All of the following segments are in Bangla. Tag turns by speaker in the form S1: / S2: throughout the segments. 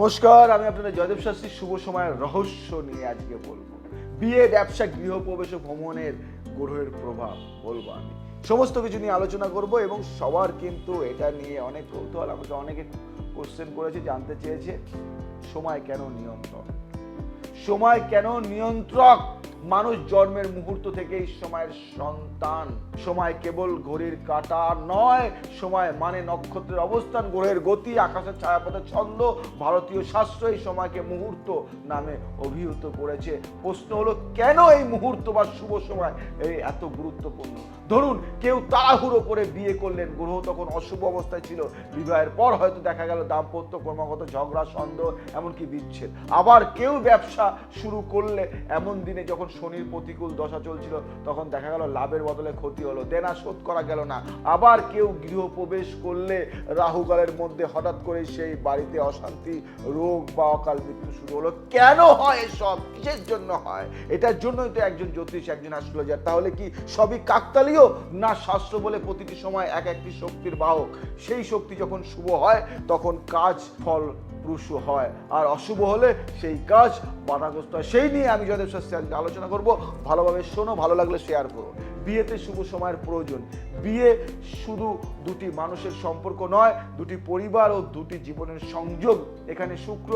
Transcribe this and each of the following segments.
S1: নমস্কার, আমি আপনাদের জয়দেব শাস্ত্রী। শুভ সময়ের রহস্য নিয়ে আজকে বলবো। বিয়ে, ব্যবসা, গৃহপ্রবেশ ও ভ্রমণের গ্রহের প্রভাব বলবো আমি। সমস্ত কিছু নিয়ে আলোচনা করব এবং সবার কিন্তু এটা নিয়ে অনেক কৌতূহল। আমাকে অনেকে কোশ্চেন করেছে, জানতে চেয়েছে সময় কেন নিয়ন্ত্রণ, সময় কেন নিয়ন্ত্রক। মানুষ জন্মের মুহূর্ত থেকেই সময়ের সন্তান। সময় কেবল ঘড়ির কাঁটা নয়, সময় মানে নক্ষত্রের অবস্থান, গ্রহের গতি, আকাশের ছায়াপথের ছন্দ। ভারতীয় শাস্ত্র এই সময়কে মুহূর্ত নামে অভিহিত করেছে। প্রশ্ন হলো, কেন এই মুহূর্ত বা শুভ সময় এই এত গুরুত্বপূর্ণ? ধরুন কেউ তাড়াহুড়ো করে বিয়ে করলেন, গ্রহ তখন অশুভ অবস্থায় ছিল। বিবাহের পর হয়তো দেখা গেল দাম্পত্য ক্রমাগত ঝগড়া, সন্দেহ, এমনকি বিচ্ছেদ। আবার কেউ ব্যবসা শুরু করলে এমন দিনে যখন শনির প্রতিকূল দশা চলছিল, তখন দেখা গেল লাভের বদলে ক্ষতি হলো, দেনা শোধ করা গেল না। আবার কেউ গৃহপ্রবেশ করলে রাহুকালের মধ্যে হঠাৎ করে সেই বাড়িতে অশান্তি, রোগ বা অকাল মৃত্যু শুরু হলো। কেন হয় এসব? কিসের জন্য হয়? এটার জন্যই তো একজন জ্যোতিষ, একজন অ্যাস্ট্রোলজার। তাহলে কি সবই কাকতালীয়? না, শাস্ত্র বলে প্রতিটি সময় এক একটি শক্তির বাহক। সেই শক্তি যখন শুভ হয় তখন কাজ ফল প্রসূ হয়, আর অশুভ হলে সেই কাজ বাধাগ্রস্ত হয়। সেই নিয়ে আমি জয়দেব শাস্ত্রী আজকে আলোচনা করব। ভালোভাবে শোনো, ভালো লাগলে শেয়ার করো। বিয়েতে শুভ সময়ের প্রয়োজন। বিয়ে শুধু দুটি মানুষের সম্পর্ক নয়, দুটি পরিবার ও দুটি জীবনের সংযোগ। এখানে শুক্র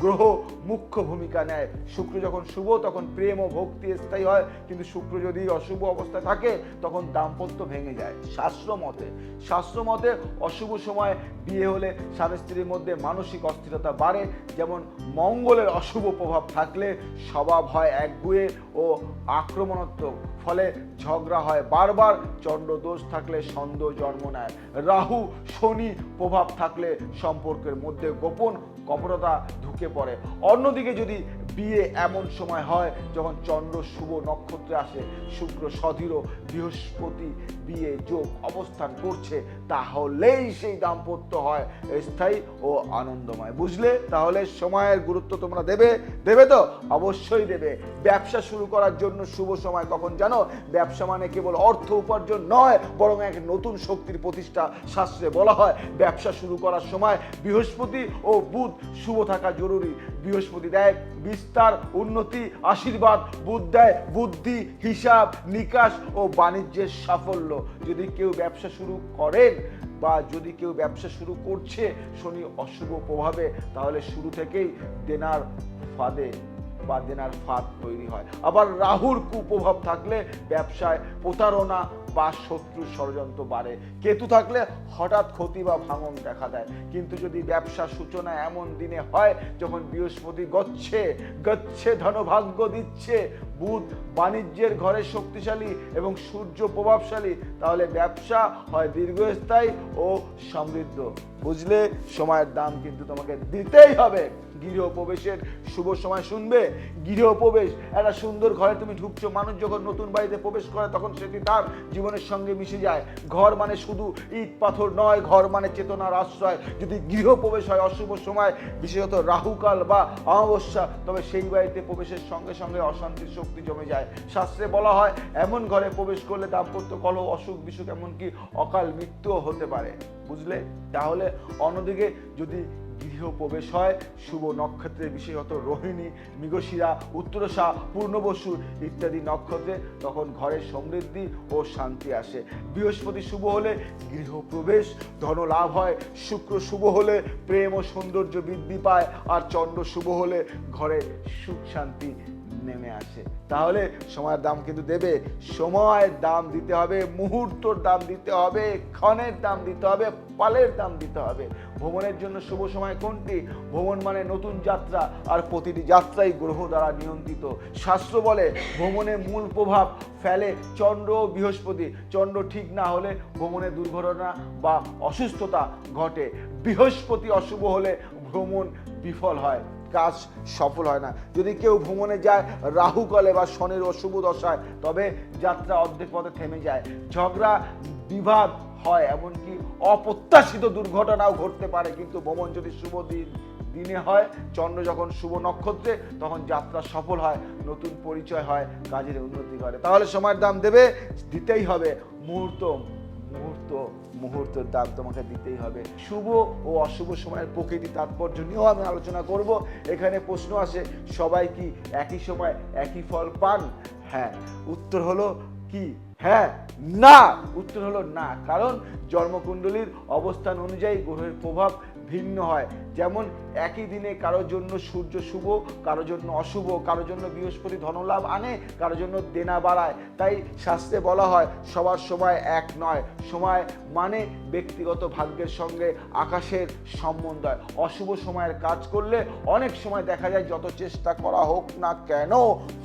S1: গ্রহ মুখ্য ভূমিকা নেয়। শুক্র যখন শুভ তখন প্রেম ও ভক্তি স্থায়ী হয়, কিন্তু শুক্র যদি অশুভ অবস্থায় থাকে তখন দাম্পত্য ভেঙে যায়। শাস্ত্র মতে অশুভ সময় বিয়ে হলে স্বামী স্ত্রীর মধ্যে মানসিক অস্থিরতা বাড়ে। যেমন মঙ্গলের অশুভ প্রভাব থাকলে স্বভাব হয় একগুঁয়ে ও আক্রমণাত্মক, ফলে ঝগড়া হয় বারবার। চন্দ্র দোষ থাকলে সন্দেহ জন্ম নেয়। রাহু শনি প্রভাব থাকলে সম্পর্কের মধ্যে গোপন কপটতা ঢুকে পড়ে। অন্যদিকে যদি বিয়ে এমন সময় হয় যখন চন্দ্র শুভ নক্ষত্রে আসে, শুক্র সধীর, বৃহস্পতি বিয়ে যোগ অবস্থান করছে, তাহলেই সেই দাম্পত্য হয় স্থায়ী ও আনন্দময়। বুঝলে? তাহলে সময়ের গুরুত্ব তোমরা দেবে তো? অবশ্যই দেবে। ব্যবসা শুরু করার জন্য শুভ সময় কখন জানো? ব্যবসা মানে কেবল অর্থ উপার্জন নয়, বরং এক নতুন শক্তির প্রতিষ্ঠা। শাস্ত্রে বলা হয় ব্যবসা শুরু করার সময় বৃহস্পতি ও বুধ শুভ থাকা জরুরি। বৃহস্পতি দেয় বিস্তার, উন্নতি, আশীর্বাদ। বুধ দেয় বুদ্ধি, হিসাব নিকাশ ও বাণিজ্যের সাফল্য। যদি কেউ ব্যবসা শুরু করেন বা যদি কেউ ব্যবসা শুরু করছে শনি অশুভ প্রভাবে, তাহলে শুরু থেকেই দেনার ফাঁদ তৈরি হয়। আবার রাহুর কুপ্রভাব থাকলে ব্যবসায় প্রতারণা বা শত্রুর ষড়যন্ত্র বাড়ে। কেতু থাকলে হঠাৎ ক্ষতি বা ভাঙন দেখা দেয়। কিন্তু যদি ব্যবসার সূচনা এমন দিনে হয় যখন বৃহস্পতি গচ্ছে ধনভাগ্য দিচ্ছে, বুধ বাণিজ্যের ঘরে শক্তিশালী এবং সূর্য প্রভাবশালী, তাহলে ব্যবসা হয় দীর্ঘস্থায়ী ও সমৃদ্ধ। বুঝলে? সময়ের দাম কিন্তু তোমাকে দিতেই হবে। গৃহপ্রবেশের শুভ সময় শুনবে। গৃহপ্রবেশ, একটা সুন্দর ঘরে তুমি ঢুকছো। মানুষ যখন নতুন বাড়িতে প্রবেশ করে তখন সেটি তার জীবনের সঙ্গে মিশে যায়। ঘর মানে শুধু ইট পাথর নয়, ঘর মানে চেতনার আশ্রয়। যদি গৃহপ্রবেশ হয় অশুভ সময়, বিশেষত রাহুকাল বা অমাবস্যা, তবে সেই বাড়িতে প্রবেশের সঙ্গে সঙ্গে অশান্তির শক্তি জমে যায়। শাস্ত্রে বলা হয় এমন ঘরে প্রবেশ করলে দাম্পত্য কলহ, অসুখ বিসুখ, এমনকি অকাল মৃত্যুও হতে পারে। বুঝলে? তাহলে অন্যদিকে যদি গৃহপ্রবেশ হয় শুভ নক্ষত্রে, বিশেষত রোহিণী, মৃগশিরা, উত্তরসা, পূর্ণবসু ইত্যাদি নক্ষত্রে, তখন ঘরে সমৃদ্ধি ও শান্তি আসে। বৃহস্পতি শুভ হলে গৃহপ্রবেশ, ধন লাভ হয়। শুক্র শুভ হলে প্রেম ও সৌন্দর্য বৃদ্ধি পায়। আর চন্দ্র শুভ হলে ঘরে সুখ শান্তি নেমে আসে। তাহলে সময়ের দাম কিন্তু দেবে। সময়ের দাম দিতে হবে, মুহূর্তর দাম দিতে হবে, ক্ষণের দাম দিতে হবে, পালের দাম দিতে হবে। ভ্রমণের জন্য শুভ সময় কোনটি? ভ্রমণ মানে নতুন যাত্রা, আর প্রতিটি যাত্রাই গ্রহ দ্বারা নিয়ন্ত্রিত। শাস্ত্র বলে ভ্রমণে মূল প্রভাব ফেলে চন্দ্র ও বৃহস্পতি। চন্দ্র ঠিক না হলে ভ্রমণে দুর্ঘটনা বা অসুস্থতা ঘটে। বৃহস্পতি অশুভ হলে ভ্রমণ বিফল হয়, কাজ সফল হয় না। যদি কেউ ভ্রমণে যায় রাহুকালে বা শনির অশুভ দশায়, তবে যাত্রা অর্ধেক পথে থেমে যায়, ঝগড়া বিবাদ হয়, এমনকি অপ্রত্যাশিত দুর্ঘটনাও ঘটতে পারে। কিন্তু ভ্রমণ যদি শুভ দিনে হয়, চন্দ্র যখন শুভ নক্ষত্রে, তখন যাত্রা সফল হয়, নতুন পরিচয় হয়, কাজের উন্নতি করে। তাহলে সময়ের দাম দিতেই হবে। মুহূর্তের দাম তোমাকে দিতেই হবে। শুভ ও অশুভ সময়ের প্রকৃতি তাৎপর্য নিয়েও আমি আলোচনা করব। এখানে প্রশ্ন আসে, সবাই কি একই সময় একই ফল পান? হ্যাঁ, উত্তর হলো কি? হ্যাঁ, না। উত্তর হলো না, কারণ জন্মকুণ্ডলীর অবস্থান অনুযায়ী গ্রহের প্রভাব ভিন্ন হয়। যেমন একই দিনে কারোর জন্য সূর্য শুভ, কারোর জন্য অশুভ, কারোর জন্য বৃহস্পতি ধনলাভ আনে, কারোর জন্য দেনা বাড়ায়। তাই শাস্ত্রে বলা হয় সবার সময় এক নয়। সময় মানে ব্যক্তিগত ভাগ্যের সঙ্গে আকাশের সম্বন্ধ হয়। অশুভ সময়ের কাজ করলে অনেক সময় দেখা যায় যত চেষ্টা করা হোক না কেন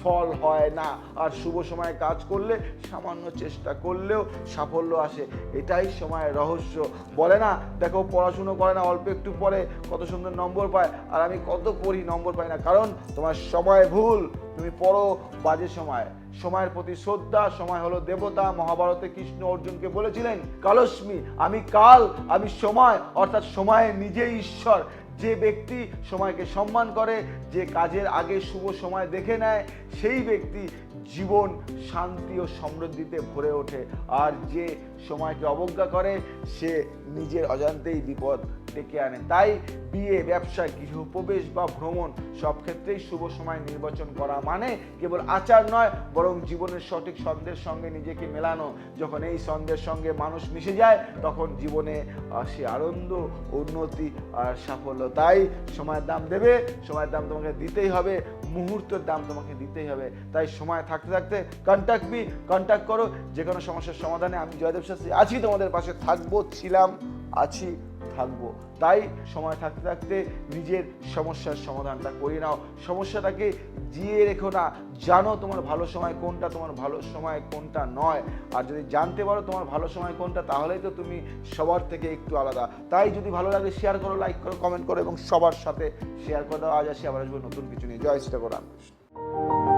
S1: ফল হয় না, আর শুভ সময়ে কাজ করলে সামান্য চেষ্টা করলেও সাফল্য আসে। এটাই সময়ের রহস্য। বলে না, দেখো পড়াশুনো করে না, অল্প একটু পরে কত সুন্দর নম্বর পায়, আর আমি কত পড়ি নম্বর পাই না, কারণ তোমার সময় ভুল। তুমি পড়ো বাজে সময়। সময়ের প্রতি শ্রদ্ধা। সময় হলো দেবতা। মহাভারতে কৃষ্ণ অর্জুনকে বলেছিলেন, কালস্মি, আমি কাল, আমি সময়, অর্থাৎ সময় নিজেই ঈশ্বর। যে ব্যক্তি সময়কে সম্মান করে, যে কাজের আগে শুভ সময় দেখে নেয়, সেই ব্যক্তি জীবন শান্তি ও সমৃদ্ধিতে ভরে ওঠে। আর যে সময়কে অবজ্ঞা করে সে নিজের অজান্তেই বিপদ ডেকে আনে। তাই বিয়ে, ব্যবসা, গৃহপ্রবেশ বা ভ্রমণ সব ক্ষেত্রেই শুভ সময় নির্বাচন করা মানে কেবল আচার নয়, বরং জীবনের সঠিক ছন্দের সঙ্গে নিজেকে মেলানো। যখন এই ছন্দের সঙ্গে মানুষ মিশে যায় তখন জীবনে আসে আনন্দ, উন্নতি আর সাফল্য। তাই সময়ের দাম দেবে, সময়ের দাম তোমাকে দিতেই হবে, মুহূর্তের দাম তোমাকে দিতেই হবে। তাই সময় থাকতে থাকতে কন্ট্যাক্ট করো। যে কোনো সমস্যার সমাধানে আমি জয়দেব শাস্ত্রী আছি, তোমাদের পাশে থাকবো, ছিলাম, আছি, থাকবো। তাই সময় থাকতে থাকতে নিজের সমস্যার সমাধানটা করে নাও। সমস্যাটাকে জিয়ে রেখো না। জানো তোমার ভালো সময় কোনটা, তোমার ভালো সময় কোনটা নয়। আর যদি জানতে পারো তোমার ভালো সময় কোনটা, তাহলেই তো তুমি সবার থেকে একটু আলাদা। তাই যদি ভালো লাগে শেয়ার করো, লাইক করো, কমেন্ট করো এবং সবার সাথে শেয়ার করে দাও। আজ আসি, আবার আসবো নতুন কিছু নিয়ে। জয় শ্রী রাম কৃষ্ণ।